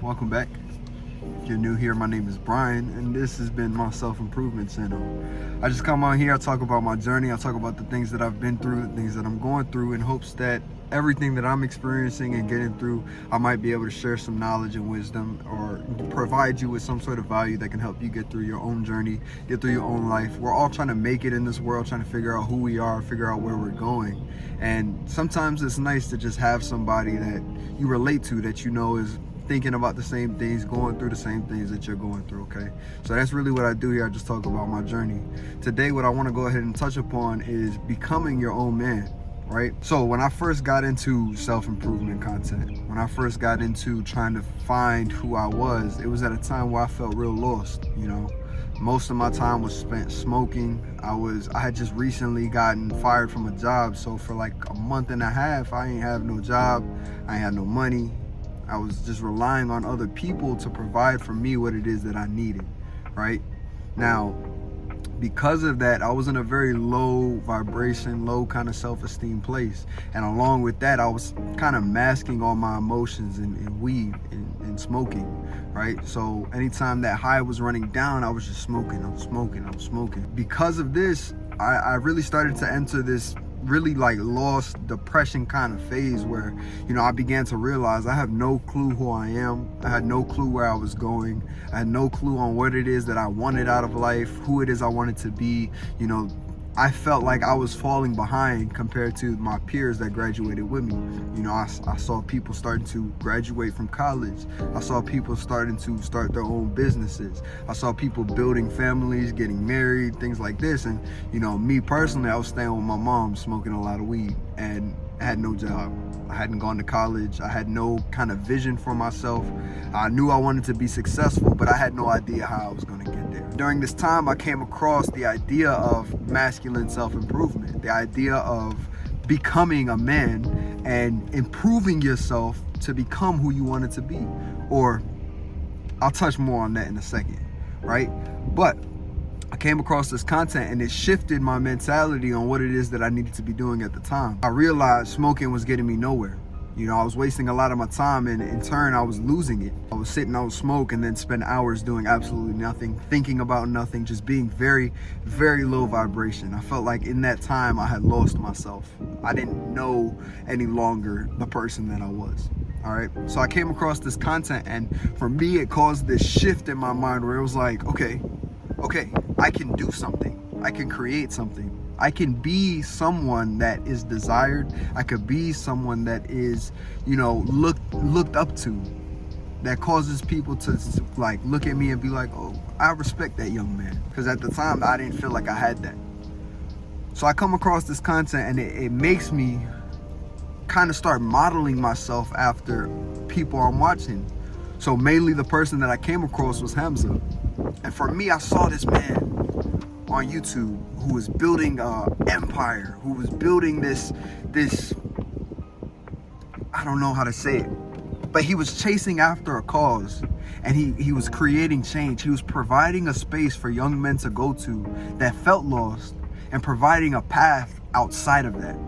Welcome back. If you're new here, my name is Brian, and this has been my self-improvement channel. I just come on here, I talk about my journey, I talk about the things that I've been through, the things that I'm going through, in hopes that everything that I'm experiencing and getting through, I might be able to share some knowledge and wisdom, or provide you with some sort of value that can help you get through your own journey, get through your own life. We're all trying to make it in this world, trying to figure out who we are, figure out where we're going. And sometimes it's nice to just have somebody that you relate to, that you know is thinking about the same things, going through the same things that you're going through, okay? So that's really what I do here. I just talk about my journey. Today, what I want to go ahead and touch upon is becoming your own man, right? So when I first got into self-improvement content, when I first got into trying to find who I was, it was at a time where I felt real lost, you know? Most of my time was spent smoking. I had just recently gotten fired from a job, so for like a month and a half, I ain't have no job, I ain't had no money. I was just relying on other people to provide for me what it is that I needed, right? Now, because of that, I was in a very low vibration, low kind of self-esteem place. And along with that, I was kind of masking all my emotions in weed and smoking, right? So anytime that high was running down, I was just smoking, I'm smoking. Because of this, I really started to enter this really like lost depression kind of phase where, you know, I began to realize I have no clue who I am. I had no clue where I was going. I had no clue on what it is that I wanted out of life, who it is I wanted to be. You know, I felt like I was falling behind compared to my peers that graduated with me. You know, I saw people starting to graduate from college. I saw people starting to start their own businesses. I saw people building families, getting married, things like this. And, you know, me personally, I was staying with my mom, smoking a lot of weed, and I had no job. I hadn't gone to college. I had no kind of vision for myself. I knew I wanted to be successful, but I had no idea how I was going to get there. During this time, I came across the idea of masculine self-improvement, the idea of becoming a man and improving yourself to become who you wanted to be. Or I'll touch more on that in a second, right? But I came across this content and it shifted my mentality on what it is that I needed to be doing at the time. I realized smoking was getting me nowhere. You know, I was wasting a lot of my time, and in turn, I was losing it. I would smoke and then spend hours doing absolutely nothing, thinking about nothing, just being very, very low vibration. I felt like in that time I had lost myself. I didn't know any longer the person that I was. All right. So I came across this content, and for me, it caused this shift in my mind where it was like, okay, I can do something. I can create something. I can be someone that is desired. I could be someone that is, you know, looked up to, that causes people to like look at me and be like, oh, I respect that young man. Because at the time, I didn't feel like I had that. So I come across this content, and it makes me kind of start modeling myself after people I'm watching. So mainly the person that I came across was Hamza. And for me, I saw this man on YouTube who was building an empire, who was building this, I don't know how to say it, but he was chasing after a cause, and he was creating change. He was providing a space for young men to go to that felt lost, and providing a path outside of that.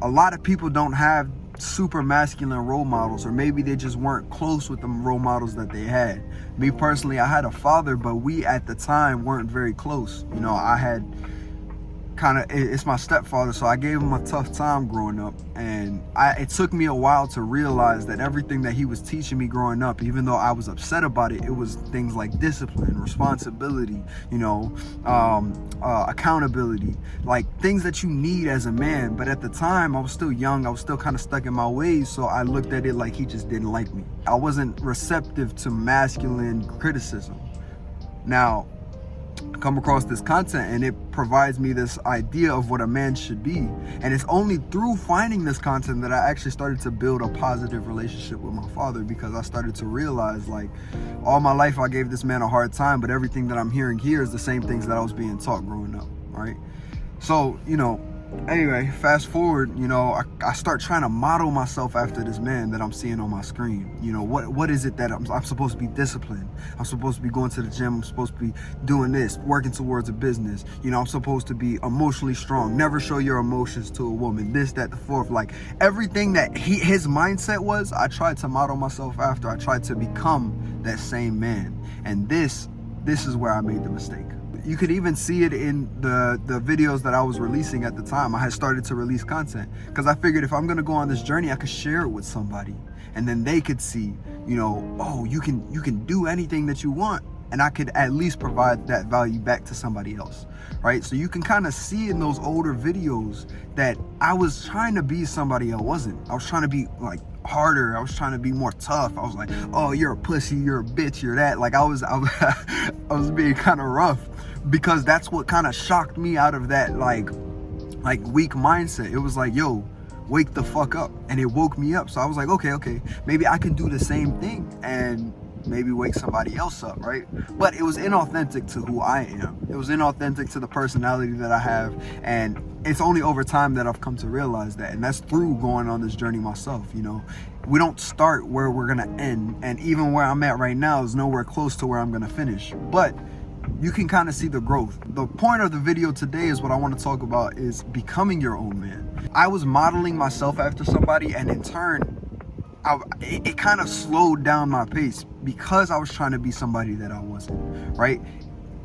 A lot of people don't have super masculine role models, or maybe they just weren't close with the role models that they had. Me personally, I had a father, but we at the time weren't very close. You know, I had it's my stepfather, so I gave him a tough time growing up, and it took me a while to realize that everything that he was teaching me growing up, even though I was upset about it, it was things like discipline, responsibility, you know, accountability, like things that you need as a man. But at the time, I was still young, I was still kind of stuck in my ways, so I looked at it like he just didn't like me. I wasn't receptive to masculine criticism. Now, come across this content, and it provides me this idea of what a man should be. And it's only through finding this content that I actually started to build a positive relationship with my father, because I started to realize, like, all my life I gave this man a hard time, but everything that I'm hearing here is the same things that I was being taught growing up, right? So, you know, Anyway, fast forward, I start trying to model myself after this man that I'm seeing on my screen. What is it that I'm supposed to be disciplined? I'm supposed to be going to the gym. I'm supposed to be doing this, working towards a business. I'm supposed to be emotionally strong, never show your emotions to a woman, this, that, the fourth. Like everything that his mindset was, I tried to model myself after. I tried to become that same man. And this is where I made the mistake. You could even see it in the videos that I was releasing at the time. I had started to release content because I figured if I'm gonna go on this journey, I could share it with somebody, and then they could see, oh, you can do anything that you want, and I could at least provide that value back to somebody else, right? So you can kind of see in those older videos that I was trying to be somebody I wasn't. I was trying to be like harder. I was trying to be more tough. I was like, oh, you're a pussy, you're a bitch, you're that. Like I was being kind of rough, because that's what kind of shocked me out of that like weak mindset. It was like, yo, wake the fuck up. And it woke me up. So I was like, okay, maybe I can do the same thing and maybe wake somebody else up, right? But it was inauthentic to who I am. It was inauthentic to the personality that I have, and it's only over time that I've come to realize that, and that's through going on this journey myself. We don't start where we're gonna end, and even where I'm at right now is nowhere close to where I'm gonna finish, but you can kind of see the growth. The point of the video today is what I want to talk about is becoming your own man. I was modeling myself after somebody, and in turn, it kind of slowed down my pace because I was trying to be somebody that I wasn't, right?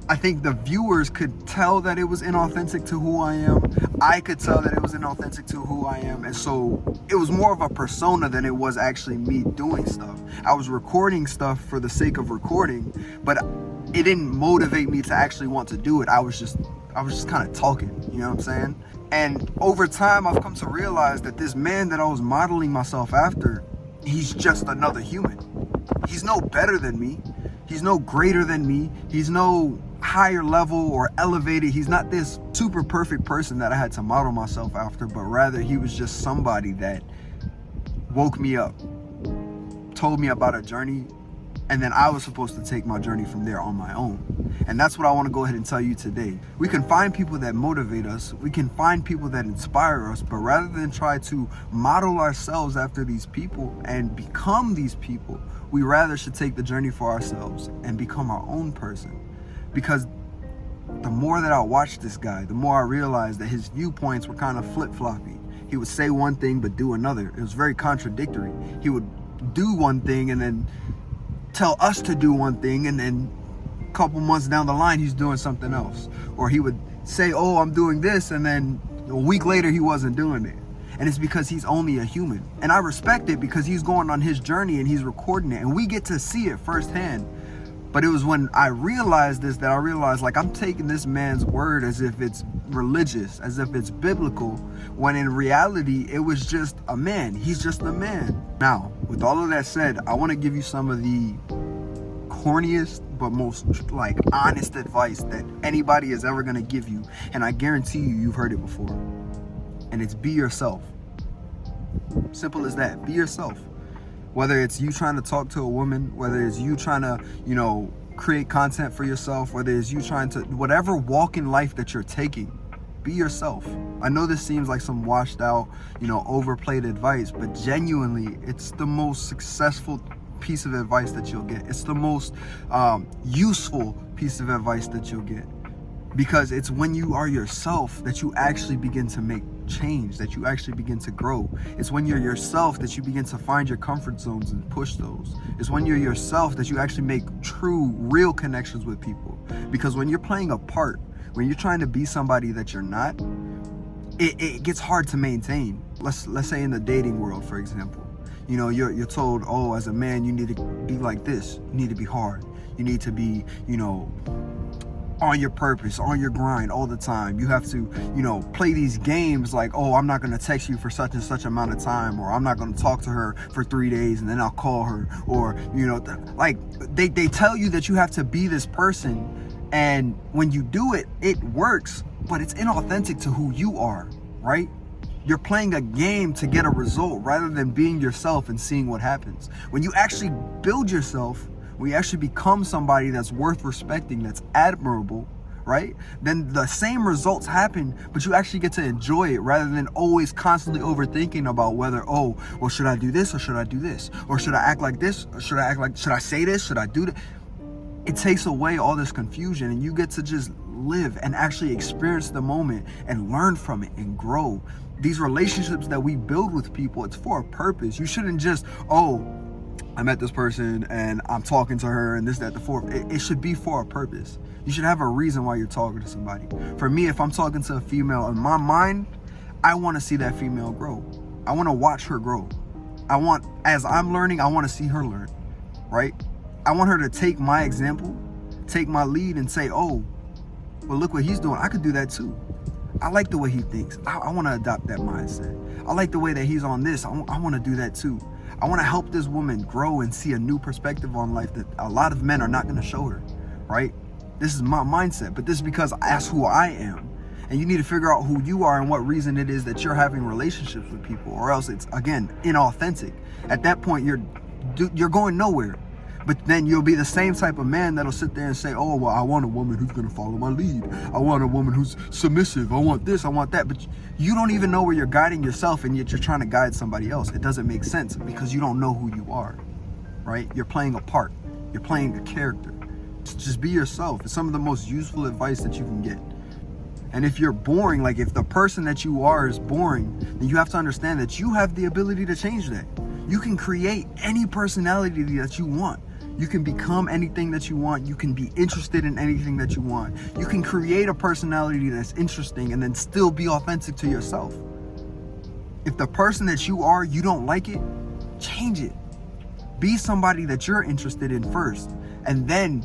I think the viewers could tell that it was inauthentic to who I am. I could tell that it was inauthentic to who I am. And so it was more of a persona than it was actually me doing stuff. I was recording stuff for the sake of recording, but it didn't motivate me to actually want to do it. I was just kind of talking, you know what I'm saying? And over time, I've come to realize that this man that I was modeling myself after, he's just another human. He's no better than me. He's no greater than me. He's no higher level or elevated. He's not this super perfect person that I had to model myself after, but rather he was just somebody that woke me up, told me about a journey, and then I was supposed to take my journey from there on my own. And that's what I want to go ahead and tell you today. We can find people that motivate us. We can find people that inspire us. But rather than try to model ourselves after these people and become these people, we rather should take the journey for ourselves and become our own person. Because the more that I watched this guy, the more I realized that his viewpoints were kind of flip-floppy. He would say one thing but do another. It was very contradictory. He would do one thing and then tell us to do one thing, and then a couple months down the line he's doing something else. Or he would say, oh, I'm doing this, and then a week later he wasn't doing it. And it's because he's only a human. And I respect it because he's going on his journey and he's recording it, and we get to see it firsthand. But it was when I realized this that I realized, like, I'm taking this man's word as if it's religious, as if it's biblical, when in reality it was just a man. He's just a man. Now, with all of that said, I want to give you some of the corniest but most like honest advice that anybody is ever going to give you, and I guarantee you've heard it before. And it's be yourself. Simple as that. Be yourself. Whether it's you trying to talk to a woman, whether it's you trying to, create content for yourself, whether it's you trying to, whatever walk in life that you're taking, be yourself. I know this seems like some washed out, overplayed advice, but genuinely, it's the most successful piece of advice that you'll get. It's the most useful piece of advice that you'll get. Because it's when you are yourself that you actually begin to make change, that you actually begin to grow. It's when you're yourself that you begin to find your comfort zones and push those. It's when you're yourself that you actually make true, real connections with people. Because when you're playing a part, when you're trying to be somebody that you're not, it gets hard to maintain. Let's say in the dating world, for example, you're told, oh, as a man, you need to be like this. You need to be hard. You need to be, on your purpose, on your grind all the time. You have to, play these games like, oh, I'm not going to text you for such and such amount of time, or I'm not going to talk to her for 3 days and then I'll call her, or, like they tell you that you have to be this person, and when you do it, it works, but it's inauthentic to who you are, right? You're playing a game to get a result rather than being yourself and seeing what happens. When you actually build yourself, we actually become somebody that's worth respecting, that's admirable, right? Then the same results happen, but you actually get to enjoy it rather than always constantly overthinking about whether, oh, well, should I do this or should I do this? Or should I act like this? Or should I say this? Should I do that? It takes away all this confusion, and you get to just live and actually experience the moment and learn from it and grow. These relationships that we build with people, it's for a purpose. You shouldn't just, oh, I met this person and I'm talking to her and this, that, the fourth. It should be for a purpose. You should have a reason why you're talking to somebody. For me, if I'm talking to a female, in my mind, I want to see that female grow. I want to watch her grow. As I'm learning, I want to see her learn, right? I want her to take my example, take my lead and say, oh, well, look what he's doing. I could do that too. I like the way he thinks. I want to adopt that mindset. I like the way that he's on this. I want to do that too. I want to help this woman grow and see a new perspective on life that a lot of men are not going to show her, right? This is my mindset, but this is because that's who I am. And you need to figure out who you are and what reason it is that you're having relationships with people, or else it's, again, inauthentic. At that point, you're going nowhere. But then you'll be the same type of man that'll sit there and say, oh, well, I want a woman who's going to follow my lead. I want a woman who's submissive. I want this, I want that. But you don't even know where you're guiding yourself, and yet you're trying to guide somebody else. It doesn't make sense because you don't know who you are, right? You're playing a part. You're playing a character. Just be yourself. It's some of the most useful advice that you can get. And if you're boring, like if the person that you are is boring, then you have to understand that you have the ability to change that. You can create any personality that you want. You can become anything that you want. You can be interested in anything that you want. You can create a personality that's interesting and then still be authentic to yourself. If the person that you are, you don't like it, change it. Be somebody that you're interested in first, and then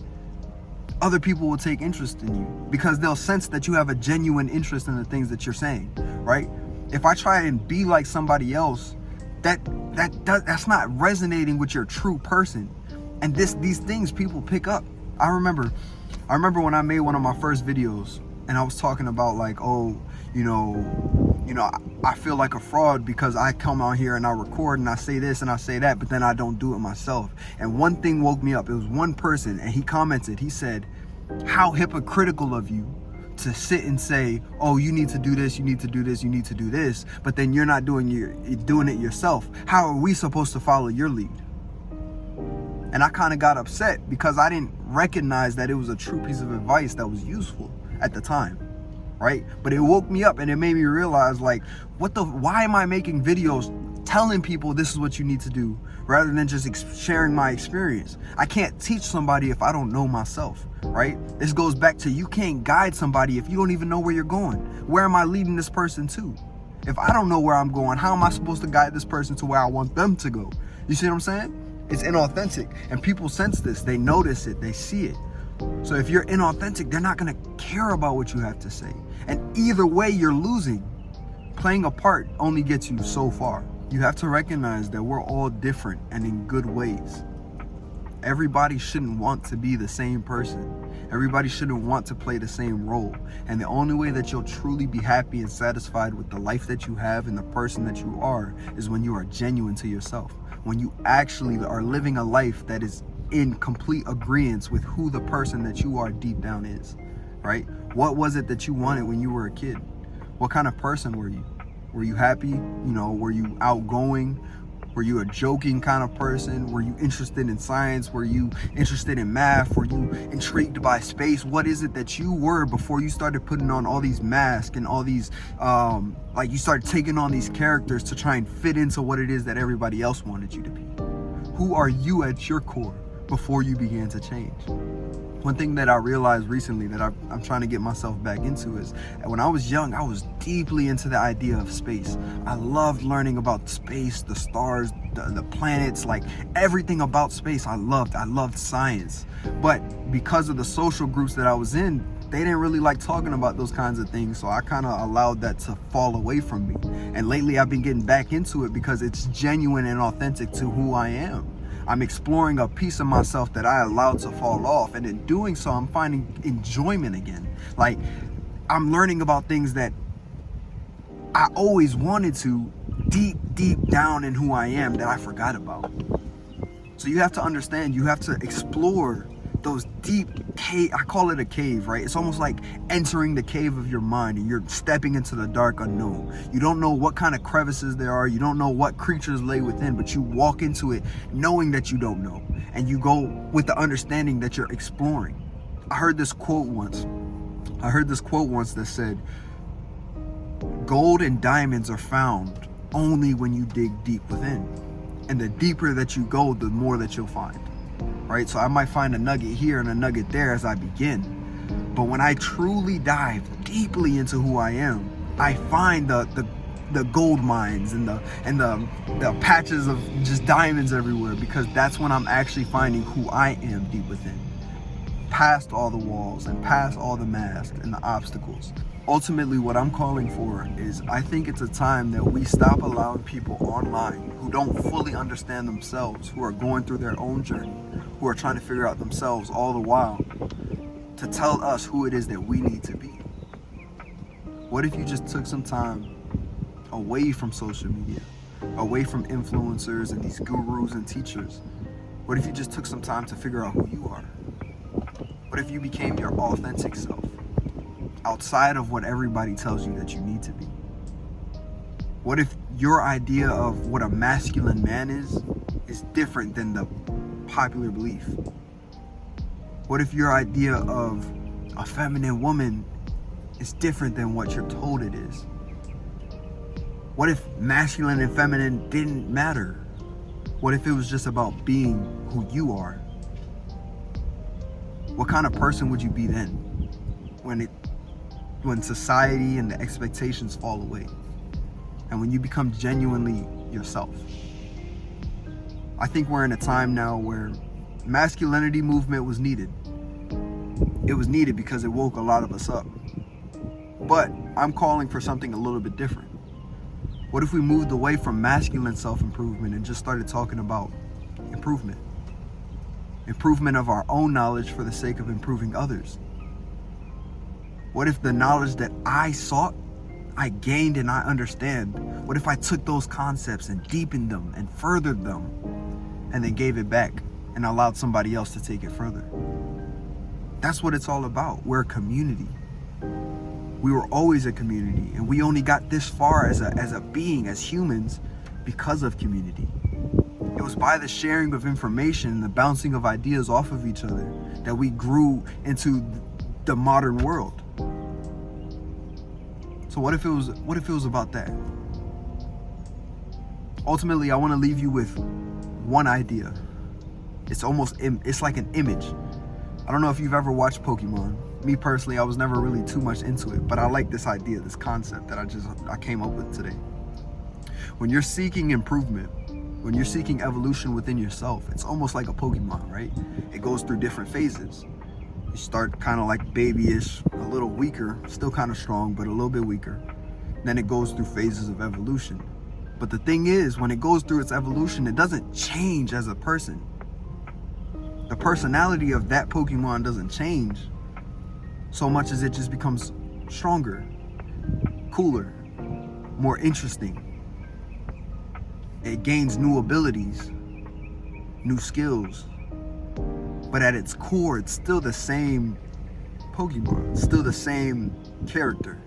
other people will take interest in you because they'll sense that you have a genuine interest in the things that you're saying, right? If I try and be like somebody else, that's not resonating with your true person. And these things people pick up. I remember when I made one of my first videos and I was talking about like, oh, I feel like a fraud because I come on here and I record and I say this and I say that, but then I don't do it myself. And one thing woke me up. It was one person, and he commented, he said, how hypocritical of you to sit and say, oh, you need to do this, you need to do this, you need to do this, but then you're not doing it yourself. How are we supposed to follow your lead? And I kind of got upset because I didn't recognize that it was a true piece of advice that was useful at the time, right? But it woke me up and it made me realize, like, why am I making videos telling people this is what you need to do rather than just sharing my experience? I can't teach somebody if I don't know myself, right? This goes back to, you can't guide somebody if you don't even know where you're going. Where am I leading this person to? If I don't know where I'm going, how am I supposed to guide this person to where I want them to go? You see what I'm saying? It's inauthentic, and people sense this. They notice it, they see it. So if you're inauthentic, they're not gonna care about what you have to say. And either way, you're losing. Playing a part only gets you so far. You have to recognize that we're all different and in good ways. Everybody shouldn't want to be the same person. Everybody shouldn't want to play the same role. And the only way that you'll truly be happy and satisfied with the life that you have and the person that you are is when you are genuine to yourself. When you actually are living a life that is in complete agreement with who the person that you are deep down is, right? What was it that you wanted when you were a kid? What kind of person were you? Were you happy? Were you outgoing? Were you a joking kind of person? Were you interested in science? Were you interested in math? Were you intrigued by space? What is it that you were before you started putting on all these masks and all these, you started taking on these characters to try and fit into what it is that everybody else wanted you to be? Who are you at your core before you began to change? One thing that I realized recently that I'm trying to get myself back into is, when I was young, I was deeply into the idea of space. I loved learning about space, the stars, the planets, like everything about space. I loved science. But because of the social groups that I was in, they didn't really like talking about those kinds of things. So I kind of allowed that to fall away from me. And lately I've been getting back into it because it's genuine and authentic to who I am. I'm exploring a piece of myself that I allowed to fall off, and in doing so, I'm finding enjoyment again. Like, I'm learning about things that I always wanted to, deep down in who I am, that I forgot about. So you have to understand, you have to explore those deep cave, I call it a cave, right? It's almost like entering the cave of your mind and you're stepping into the dark unknown. You don't know what kind of crevices there are. You don't know what creatures lay within, but you walk into it knowing that you don't know. And you go with the understanding that you're exploring. I heard this quote once that said, gold and diamonds are found only when you dig deep within. And the deeper that you go, the more that you'll find. Right? So I might find a nugget here and a nugget there as I begin. But when I truly dive deeply into who I am, I find the gold mines and the patches of just diamonds everywhere, because that's when I'm actually finding who I am deep within. Past all the walls and past all the masks and the obstacles. Ultimately, what I'm calling for is, I think it's a time that we stop allowing people online who don't fully understand themselves, who are going through their own journey, who are trying to figure out themselves all the while, to tell us who it is that we need to be. What if you just took some time away from social media, away from influencers and these gurus and teachers? What if you just took some time to figure out who you are? What if you became your authentic self, outside of what everybody tells you that you need to be? What if your idea of what a masculine man is different than the popular belief? What if your idea of a feminine woman is different than what you're told it is? What if masculine and feminine didn't matter? What if it was just about being who you are? What kind of person would you be then, when society and the expectations fall away, and when you become genuinely yourself? I think we're in a time now where masculinity movement was needed. It was needed because it woke a lot of us up. But I'm calling for something a little bit different. What if we moved away from masculine self-improvement and just started talking about improvement? Improvement of our own knowledge for the sake of improving others. What if the knowledge that I sought, I gained and I understand? What if I took those concepts and deepened them and furthered them and then gave it back and allowed somebody else to take it further? That's what it's all about. We're a community. We were always a community, and we only got this far as a being, as humans, because of community. It was by the sharing of information and the bouncing of ideas off of each other that we grew into the modern world. So what if it was about that? Ultimately, I want to leave you with one idea. It's like an image. I don't know if you've ever watched Pokemon. Me personally, I was never really too much into it, but I like this idea, this concept that I came up with today. When you're seeking improvement, when you're seeking evolution within yourself, it's almost like a Pokemon, right? It goes through different phases. You start kind of like babyish, a little weaker, still kind of strong, but a little bit weaker. Then it goes through phases of evolution. But the thing is, when it goes through its evolution, it doesn't change as a person. The personality of that Pokemon doesn't change so much as it just becomes stronger, cooler, more interesting. It gains new abilities, new skills, but at its core, it's still the same Pokemon, still the same character.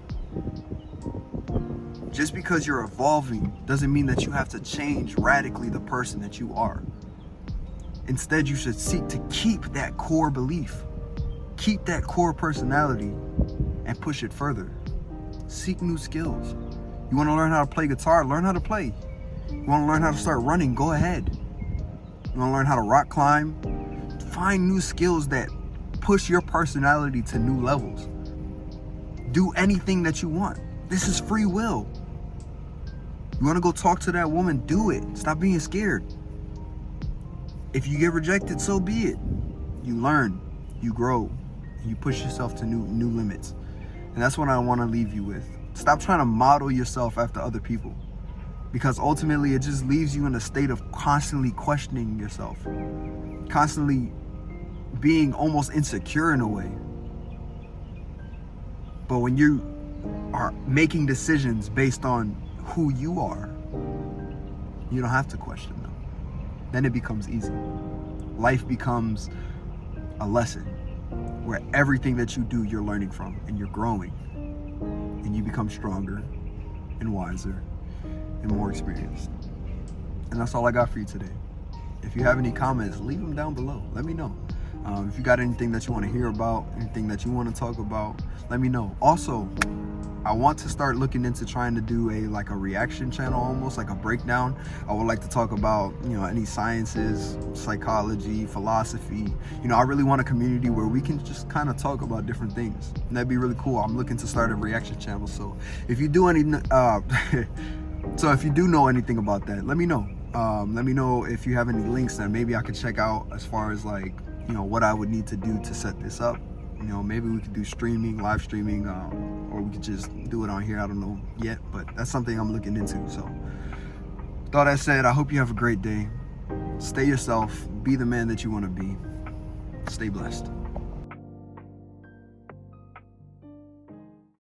Just because you're evolving doesn't mean that you have to change radically the person that you are. Instead, you should seek to keep that core belief, keep that core personality, and push it further. Seek new skills. You want to learn how to play guitar? Learn how to play. You want to learn how to start running? Go ahead. You want to learn how to rock climb? Find new skills that push your personality to new levels. Do anything that you want. This is free will. You want to go talk to that woman? Do it. Stop being scared. If you get rejected, so be it. You learn, you grow, and you push yourself to new limits. And that's what I want to leave you with. Stop trying to model yourself after other people, because ultimately it just leaves you in a state of constantly questioning yourself, constantly being almost insecure in a way. But when you are making decisions based on who you are, you don't have to question them. Then it becomes easy. Life becomes a lesson where everything that you do, you're learning from and you're growing and you become stronger and wiser and more experienced. And that's all I got for you today. If you have any comments, leave them down below. Let me know. If you got anything that you want to hear about, anything that you want to talk about, let me know. Also, I want to start looking into trying to do a reaction channel, almost like a breakdown. I would like to talk about, any sciences, psychology, philosophy. I really want a community where we can just kind of talk about different things. And that'd be really cool. I'm looking to start a reaction channel. So if you do any, if you do know anything about that, let me know. Let me know if you have any links that maybe I could check out as far as what I would need to do to set this up. Maybe we could do live streaming, or we could just do it on here. I don't know yet, but that's something I'm looking into. So with all that said, I hope you have a great day. Stay yourself, be the man that you want to be. Stay blessed.